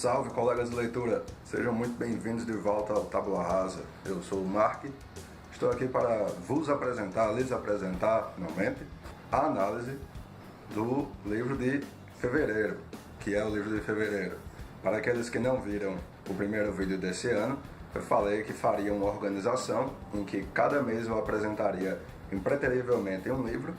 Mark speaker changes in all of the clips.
Speaker 1: Salve, colegas de leitura! Sejam muito bem-vindos de volta ao Tábula Rasa. Eu sou o Mark, estou aqui para lhes apresentar, finalmente, a análise do livro de fevereiro, que é o livro de fevereiro. Para aqueles que não viram o primeiro vídeo desse ano, eu falei que faria uma organização em que cada mês eu apresentaria impreterivelmente um livro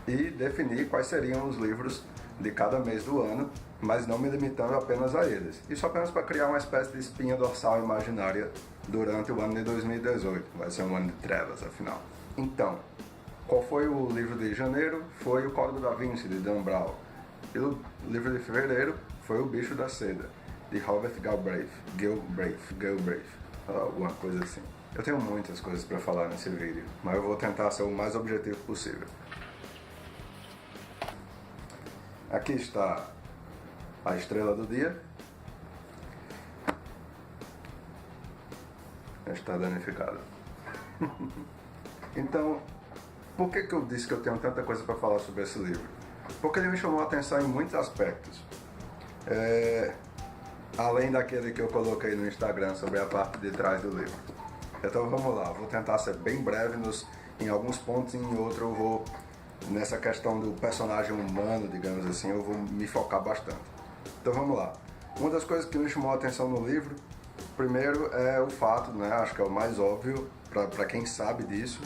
Speaker 1: e definir quais seriam os livros de cada mês do ano, mas não me limitando apenas a eles. Isso apenas para criar uma espécie de espinha dorsal imaginária durante o ano de 2018. Vai ser um ano de trevas, afinal. Então, qual foi o livro de janeiro? Foi o Código da Vinci, de Dan Brown. E o livro de fevereiro foi O Bicho da Seda, de Robert Galbraith, alguma coisa assim. Eu tenho muitas coisas para falar nesse vídeo, mas eu vou tentar ser o mais objetivo possível. Aqui está a estrela do dia. Está danificada. Então, por que eu disse que eu tenho tanta coisa para falar sobre esse livro? Porque ele me chamou a atenção em muitos aspectos. Além daquele que eu coloquei no Instagram sobre a parte de trás do livro. Então vamos lá, vou tentar ser bem breve em alguns pontos e em outros eu vou, nessa questão do personagem humano, digamos assim, eu vou me focar bastante. Então vamos lá. Uma das coisas que me chamou a atenção no livro, primeiro é o fato, acho que é o mais óbvio para quem sabe disso,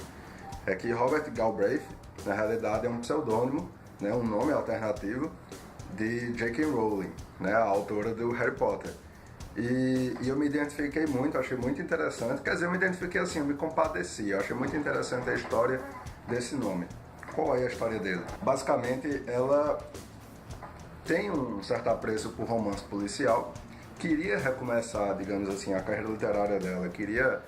Speaker 1: é que Robert Galbraith, na realidade, é um pseudônimo, um nome alternativo de J.K. Rowling, a autora do Harry Potter. E eu me identifiquei muito, achei muito interessante, quer dizer, eu me identifiquei assim, eu me compadeci, eu achei muito interessante a história desse nome. Qual é a história dele? Basicamente, ela tem um certo apreço por romance policial, queria recomeçar, digamos assim, a carreira literária dela, queria,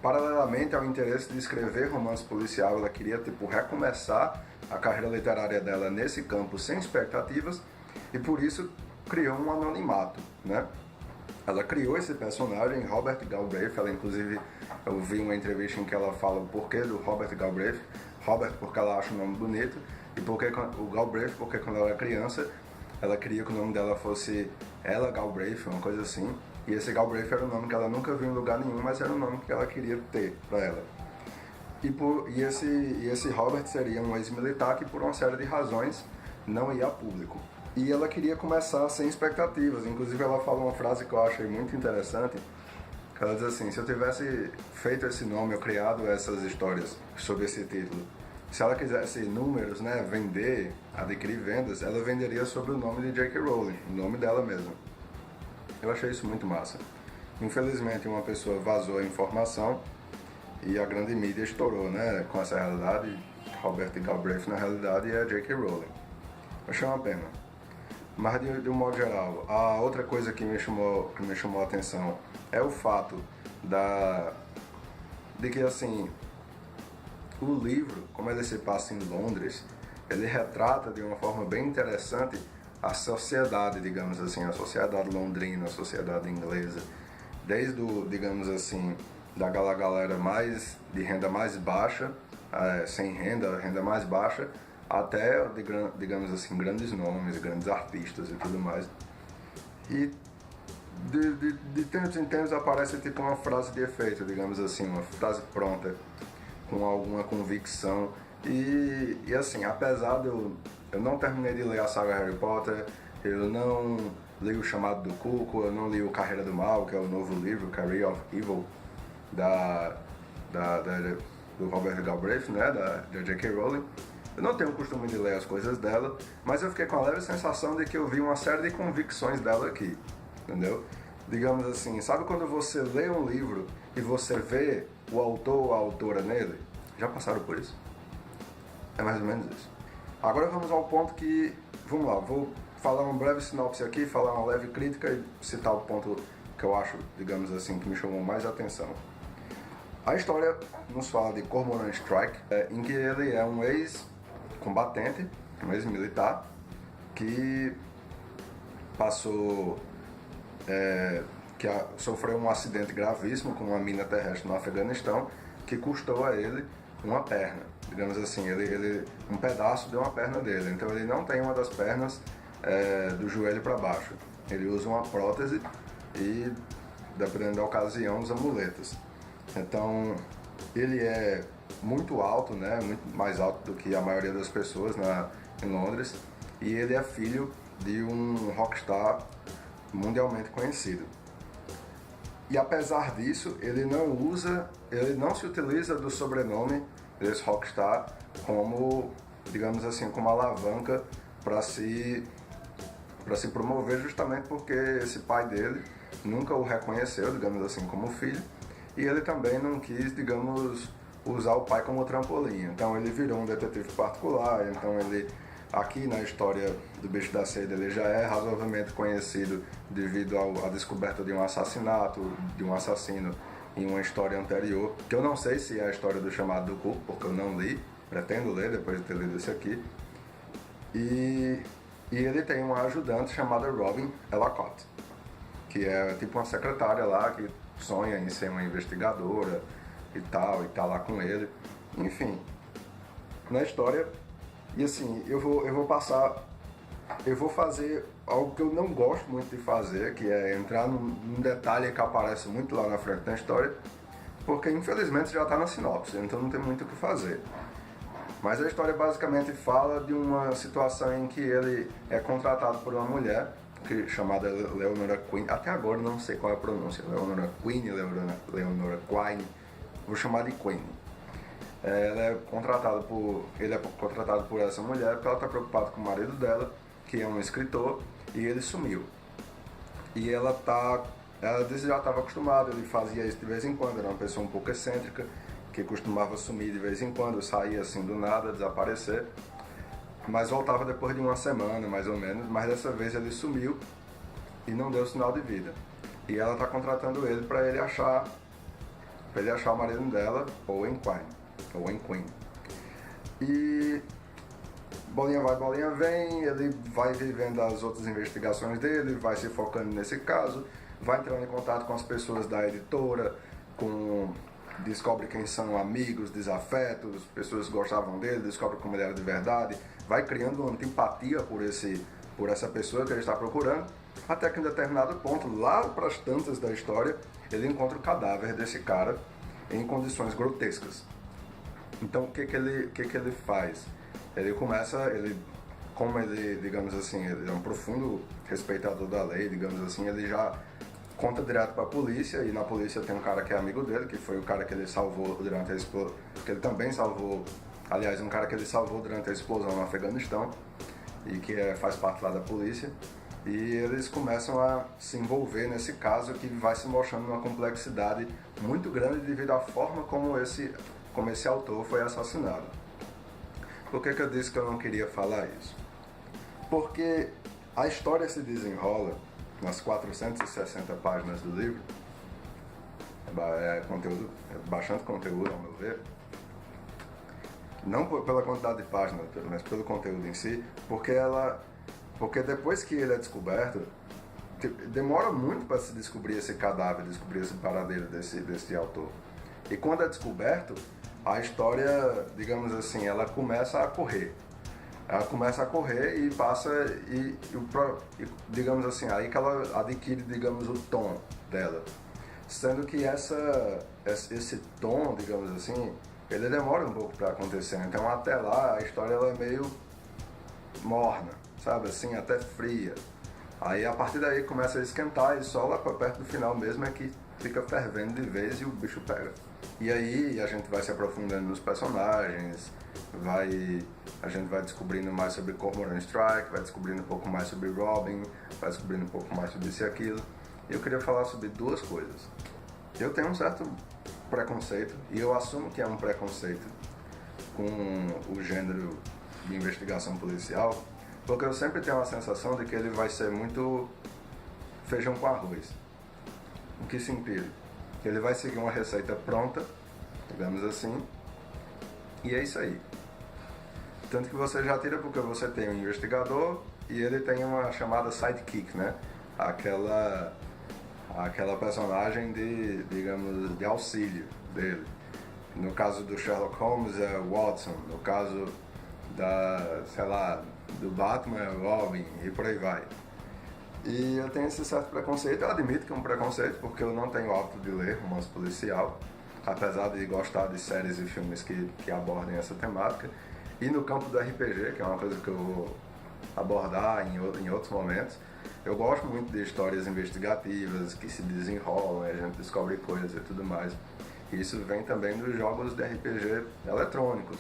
Speaker 1: paralelamente ao interesse de escrever romance policial, ela queria, recomeçar a carreira literária dela nesse campo sem expectativas, e por isso criou um anonimato, Ela criou esse personagem, Robert Galbraith, ela inclusive, eu vi uma entrevista em que ela fala o porquê do Robert Galbraith, Robert porque ela acha o nome bonito, e o Galbraith porque quando ela era criança, ela queria que o nome dela fosse Ella Galbraith, uma coisa assim, e esse Galbraith era um nome que ela nunca viu em lugar nenhum, mas era um nome que ela queria ter para ela. E esse Robert seria um ex-militar que por uma série de razões não ia a público. E ela queria começar sem expectativas, inclusive ela fala uma frase que eu achei muito interessante, que ela diz assim, se eu tivesse feito esse nome ou criado essas histórias sob esse título, se ela quisesse números, vender, adquirir vendas, ela venderia sob o nome de J.K. Rowling, o nome dela mesma. Eu achei isso muito massa. Infelizmente uma pessoa vazou a informação e a grande mídia estourou, com essa realidade. Robert Galbraith na realidade é J.K. Rowling. Eu achei uma pena. Mas de um modo geral, a outra coisa que me chamou a atenção é o fato de que assim, o livro, como ele se passa em Londres, ele retrata de uma forma bem interessante a sociedade, digamos assim, a sociedade londrina, a sociedade inglesa, desde digamos assim, daquela galera de renda mais baixa, sem renda mais baixa, até, digamos assim, grandes nomes, grandes artistas e tudo mais. E de tempos em tempos aparece uma frase de efeito, digamos assim, uma frase pronta, com alguma convicção. E assim, apesar de eu não terminei de ler a saga Harry Potter, eu não li O Chamado do Cuco, eu não li O Carreira do Mal, que é o novo livro, Career of Evil, do Robert Galbraith, da J.K. Rowling. Eu não tenho o costume de ler as coisas dela, mas eu fiquei com a leve sensação de que eu vi uma série de convicções dela aqui, entendeu? Digamos assim, sabe quando você lê um livro e você vê o autor ou a autora nele? Já passaram por isso? É mais ou menos isso. Agora vamos ao ponto que, vamos lá, vou falar uma breve sinopse aqui, falar uma leve crítica e citar o ponto que eu acho, digamos assim, que me chamou mais atenção. A história nos fala de Cormoran Strike, em que ele é um ex-combatente, um ex-militar, que sofreu um acidente gravíssimo com uma mina terrestre no Afeganistão, que custou a ele uma perna, digamos assim, um pedaço de uma perna dele. Então ele não tem uma das pernas do joelho para baixo. Ele usa uma prótese e, dependendo da ocasião, usa muletas. Então, ele é muito alto, né? Muito mais alto do que a maioria das pessoas em Londres, e ele é filho de um rockstar mundialmente conhecido. E apesar disso, ele não se utiliza do sobrenome desse rockstar como, digamos assim, como alavanca para se promover, justamente porque esse pai dele nunca o reconheceu, digamos assim, como filho, e ele também não quis, digamos, usar o pai como trampolim. Então ele virou um detetive particular, então ele, aqui na história do Bicho da Seda, ele já é razoavelmente conhecido devido à descoberta de um assassinato, de um assassino em uma história anterior, que eu não sei se é a história do Chamado do Cu, porque eu não li, pretendo ler depois de ter lido esse aqui. E ele tem uma ajudante chamada Robin Ellacott, que é tipo uma secretária lá que sonha em ser uma investigadora e tá lá com ele. Enfim, na história. E assim, eu vou fazer algo que eu não gosto muito de fazer, que é entrar num detalhe que aparece muito lá na frente da história, porque infelizmente já está na sinopse, então não tem muito o que fazer. Mas a história basicamente fala de uma situação em que ele é contratado por uma mulher chamada Leonora Queen. Até agora não sei qual é a pronúncia, Leonora Queen, Leonora Quine, vou chamar de Queen. Ele é contratado por essa mulher porque ela está preocupada com o marido dela, que é um escritor, e ele sumiu. E ela já estava acostumada, ele fazia isso de vez em quando, era uma pessoa um pouco excêntrica, que costumava sumir de vez em quando, saía assim do nada, desaparecer, mas voltava depois de uma semana, mais ou menos, mas dessa vez ele sumiu e não deu sinal de vida. E ela está contratando ele para ele achar o marido dela, Owen Quinn. E bolinha vai, bolinha vem, ele vai vivendo as outras investigações dele, vai se focando nesse caso, vai entrando em contato com as pessoas da editora, descobre quem são amigos, desafetos, pessoas que gostavam dele, descobre como ele era de verdade, vai criando uma antipatia por essa pessoa que ele está procurando, até que em determinado ponto, lá para as tantas da história, ele encontra o cadáver desse cara em condições grotescas. Então o que ele faz? Como ele, digamos assim, ele é um profundo respeitador da lei, digamos assim, ele já conta direto para a polícia, e na polícia tem um cara que é amigo dele, que foi o cara que ele salvou durante a explosão, que ele também salvou, aliás, um cara que ele salvou durante a explosão no Afeganistão, e que faz parte lá da polícia, e eles começam a se envolver nesse caso que vai se mostrando uma complexidade muito grande devido à forma como esse autor foi assassinado. Por que eu disse que eu não queria falar isso? Porque a história se desenrola nas 460 páginas do livro, é bastante conteúdo, ao meu ver, não pela quantidade de páginas, mas pelo conteúdo em si, porque depois que ele é descoberto, demora muito para se descobrir esse cadáver, descobrir esse paradeiro desse autor. E quando é descoberto, a história, digamos assim, ela começa a correr. Ela começa a correr e passa, digamos assim, aí que ela adquire, digamos, o tom dela. Sendo que esse tom, digamos assim, ele demora um pouco para acontecer. Então até lá a história ela é meio morna, sabe, assim, até fria. Aí a partir daí começa a esquentar e só lá para perto do final mesmo é que fica fervendo de vez e o bicho pega. E aí a gente vai se aprofundando nos personagens, a gente vai descobrindo mais sobre Cormoran Strike, vai descobrindo um pouco mais sobre Robin, vai descobrindo um pouco mais sobre isso e aquilo. E eu queria falar sobre duas coisas. Eu tenho um certo preconceito, e eu assumo que é um preconceito com o gênero de investigação policial, porque eu sempre tenho a sensação de que ele vai ser muito feijão com arroz. O que sentido? Ele vai seguir uma receita pronta, digamos assim, e é isso aí. Tanto que você já tira porque você tem um investigador e ele tem uma chamada sidekick, né? Aquela personagem digamos, de auxílio dele. No caso do Sherlock Holmes é Watson, no caso do Batman, Robin e por aí vai. E eu tenho esse certo preconceito, eu admito que é um preconceito, porque eu não tenho o hábito de ler romance policial, apesar de gostar de séries e filmes que abordem essa temática. E no campo do RPG, que é uma coisa que eu vou abordar em outros momentos, eu gosto muito de histórias investigativas que se desenrolam, a gente descobre coisas e tudo mais. E isso vem também dos jogos de RPG eletrônicos,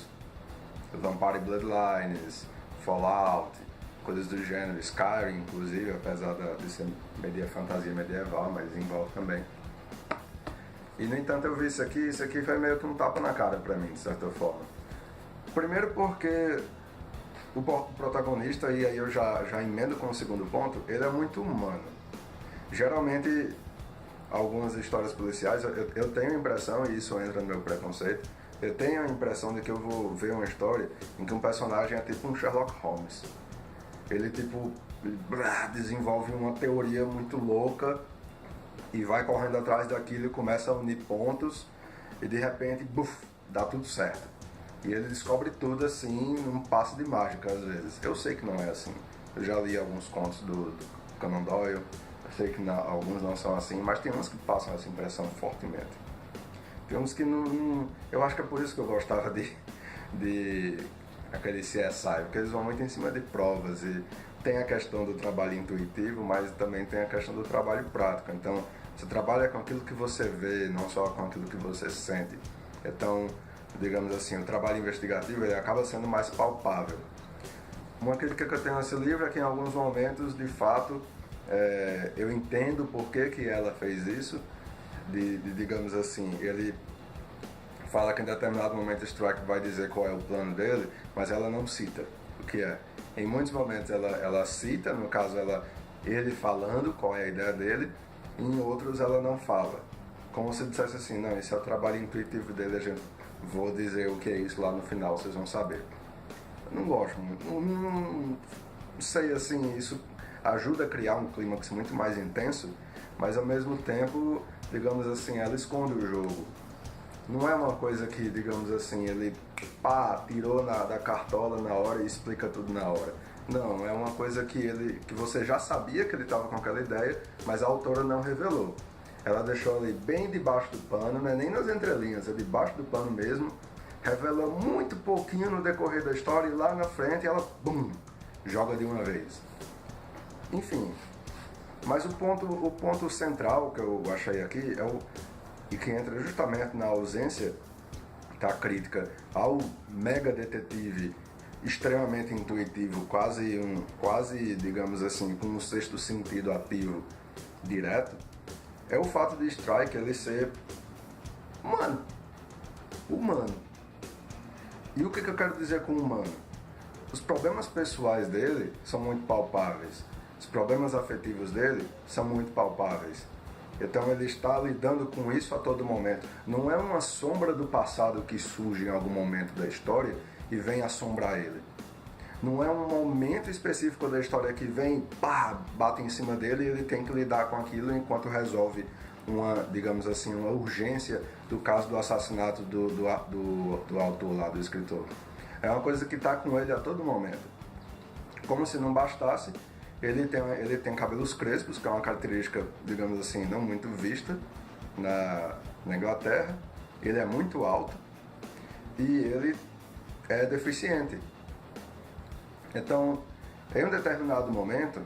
Speaker 1: Vampire Bloodlines, Fallout, coisas do gênero, Skyrim inclusive, apesar de ser fantasia medieval, mas envolve também. E no entanto eu vi isso aqui foi meio que um tapa na cara pra mim, de certa forma. Primeiro porque o protagonista, e aí eu já emendo com o segundo ponto, ele é muito humano. Geralmente, algumas histórias policiais, eu tenho a impressão, e isso entra no meu preconceito, eu tenho a impressão de que eu vou ver uma história em que um personagem é tipo um Sherlock Holmes. Ele tipo desenvolve uma teoria muito louca e vai correndo atrás daquilo e começa a unir pontos e de repente, buf, dá tudo certo. E ele descobre tudo assim, num passe de mágica às vezes. Eu sei que não é assim. Eu já li alguns contos do Conan Doyle, eu sei que alguns não são assim, mas tem uns que passam essa impressão fortemente. Tem uns que não. Eu acho que é por isso que eu gostava de aquele CSI, porque eles vão muito em cima de provas e tem a questão do trabalho intuitivo, mas também tem a questão do trabalho prático. Então, você trabalha com aquilo que você vê, não só com aquilo que você sente. Então, digamos assim, o trabalho investigativo ele acaba sendo mais palpável. Uma crítica que eu tenho nesse livro é que em alguns momentos, de fato, eu entendo por que ela fez isso, digamos assim, ele fala que em determinado momento Strike vai dizer qual é o plano dele, mas ela não cita o que é. Em muitos momentos ela cita, no caso ele falando qual é a ideia dele, e em outros ela não fala. Como se dissesse assim, não, esse é o trabalho intuitivo dele, a gente vou dizer o que é isso lá no final, vocês vão saber. Eu não gosto muito, não sei assim, isso ajuda a criar um clímax muito mais intenso, mas ao mesmo tempo, digamos assim, ela esconde o jogo. Não é uma coisa que, digamos assim, ele tirou da cartola na hora e explica tudo na hora. Não, é uma coisa que você já sabia que ele estava com aquela ideia, mas a autora não revelou. Ela deixou ali bem debaixo do pano, não é nem nas entrelinhas, é debaixo do pano mesmo, revela muito pouquinho no decorrer da história e lá na frente ela, bum, joga de uma vez. Enfim, mas o ponto central que eu achei aqui e que entra justamente na ausência da crítica ao mega detetive extremamente intuitivo, quase digamos assim, com um sexto sentido ativo direto, é o fato de Strike ele ser humano. E o que eu quero dizer com humano? Os problemas pessoais dele são muito palpáveis, os problemas afetivos dele são muito palpáveis. Então ele está lidando com isso a todo momento. Não é uma sombra do passado que surge em algum momento da história e vem assombrar ele. Não é um momento específico da história que vem, bate em cima dele e ele tem que lidar com aquilo enquanto resolve digamos assim, uma urgência do caso do assassinato do autor lá, do escritor. É uma coisa que está com ele a todo momento. Como se não bastasse, ele tem cabelos crespos, que é uma característica, digamos assim, não muito vista na Inglaterra. Ele é muito alto e ele é deficiente. Então, em um determinado momento,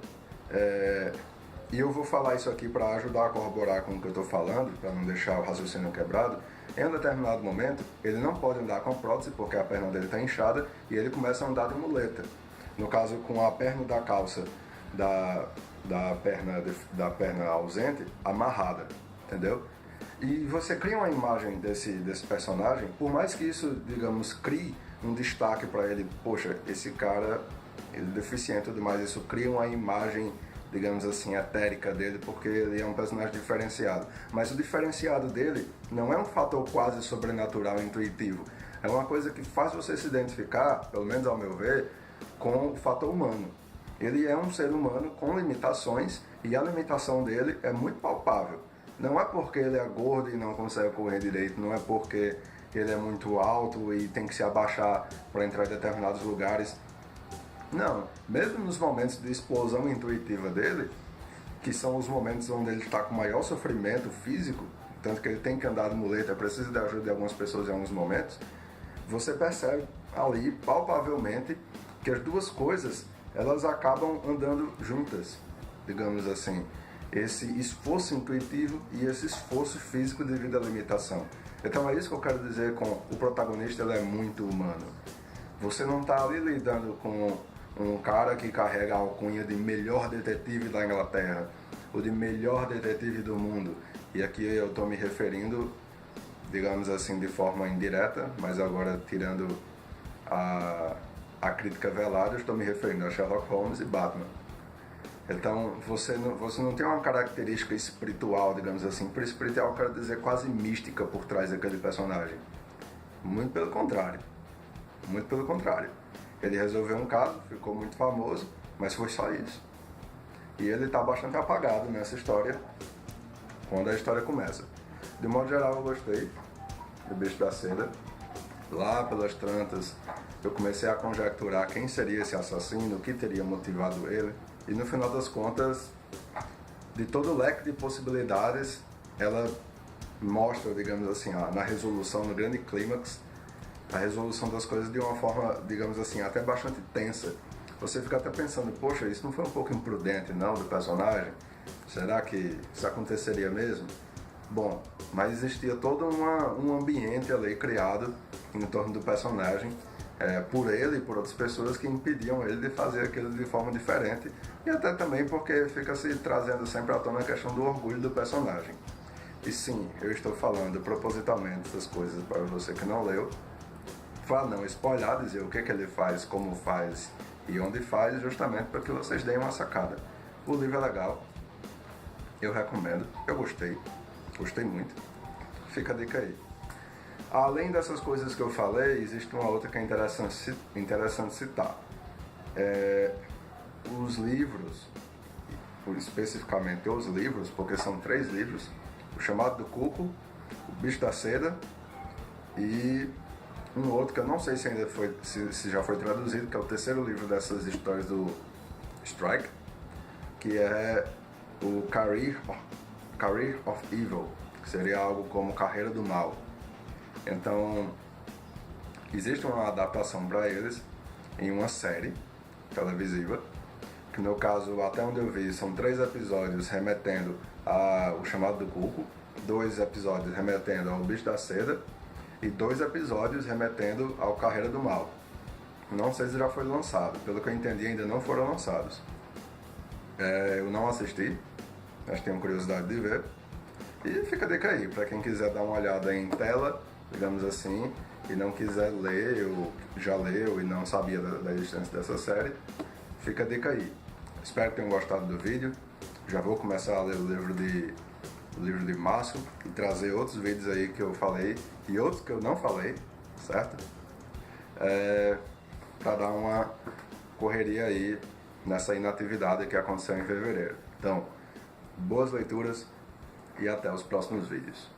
Speaker 1: e eu vou falar isso aqui para ajudar a corroborar com o que eu estou falando, para não deixar o raciocínio quebrado, em um determinado momento, ele não pode andar com prótese porque a perna dele está inchada e ele começa a andar de muleta. No caso, com a perna da calça da perna ausente amarrada, entendeu? E você cria uma imagem desse personagem, por mais que isso, digamos, crie um destaque para ele, poxa, esse cara, ele é deficiente e tudo mais, isso cria uma imagem, digamos assim, etérica dele, porque ele é um personagem diferenciado. Mas o diferenciado dele não é um fator quase sobrenatural, intuitivo, é uma coisa que faz você se identificar, pelo menos ao meu ver, com o fator humano. Ele é um ser humano com limitações e a limitação dele é muito palpável. Não é porque ele é gordo e não consegue correr direito, não é porque ele é muito alto e tem que se abaixar para entrar em determinados lugares. Não, mesmo nos momentos de explosão intuitiva dele, que são os momentos onde ele está com maior sofrimento físico, tanto que ele tem que andar de muleta, precisa de ajuda de algumas pessoas em alguns momentos, você percebe ali palpavelmente que as duas coisas elas acabam andando juntas, digamos assim, esse esforço intuitivo e esse esforço físico devido à limitação. Então é isso que eu quero dizer com o protagonista, ele é muito humano. Você não está ali lidando com um cara que carrega a alcunha de melhor detetive da Inglaterra ou de melhor detetive do mundo. E aqui eu estou me referindo, digamos assim, de forma indireta, mas agora tirando a crítica velada, eu estou me referindo a Sherlock Holmes e Batman. Então você não tem uma característica espiritual, digamos assim. Por espiritual eu quero dizer quase mística por trás daquele personagem. Muito pelo contrário. Muito pelo contrário. Ele resolveu um caso, ficou muito famoso, mas foi só isso. E ele está bastante apagado nessa história, quando a história começa. De modo geral, eu gostei do Bicho da Seda. Lá pelas tantas, eu comecei a conjecturar quem seria esse assassino, o que teria motivado ele. E no final das contas, de todo o leque de possibilidades, ela mostra, digamos assim, na resolução, no grande clímax, a resolução das coisas de uma forma, digamos assim, até bastante tensa. Você fica até pensando, poxa, isso não foi um pouco imprudente, não, do personagem? Será que isso aconteceria mesmo? Bom, mas existia todo um ambiente ali criado em torno do personagem, por ele e por outras pessoas que impediam ele de fazer aquilo de forma diferente, e até também porque fica se trazendo sempre à tona a questão do orgulho do personagem. E sim, eu estou falando propositalmente essas coisas para você que não leu, para não spoiler, dizer o que ele faz, como faz e onde faz, justamente para que vocês deem uma sacada. O livro é legal, eu recomendo, eu gostei muito, fica a dica aí. Além dessas coisas que eu falei, existe uma outra que é interessante citar. Os livros, especificamente os livros, porque são 3 livros, O Chamado do Cuco, O Bicho da Seda e um outro que eu não sei se ainda se já foi traduzido, que é o 3º livro dessas histórias do Strike, que é o Career of Evil, que seria algo como Carreira do Mal. Então, existe uma adaptação para eles em uma série televisiva, que no caso, até onde eu vi, são 3 episódios remetendo ao Chamado do Cuco, 2 episódios remetendo ao Bicho da Seda e 2 episódios remetendo ao Carreira do Mal. Não sei se já foi lançado, pelo que eu entendi ainda não foram lançados. Eu não assisti, mas tenho curiosidade de ver. E fica a dica aí, para quem quiser dar uma olhada em tela, digamos assim, e não quiser ler, ou já leu e não sabia da existência dessa série, fica a dica aí. Espero que tenham gostado do vídeo. Já vou começar a ler o livro de Márcio e trazer outros vídeos aí que eu falei e outros que eu não falei, certo? Para dar uma correria aí nessa inatividade que aconteceu em fevereiro. Então, boas leituras e até os próximos vídeos.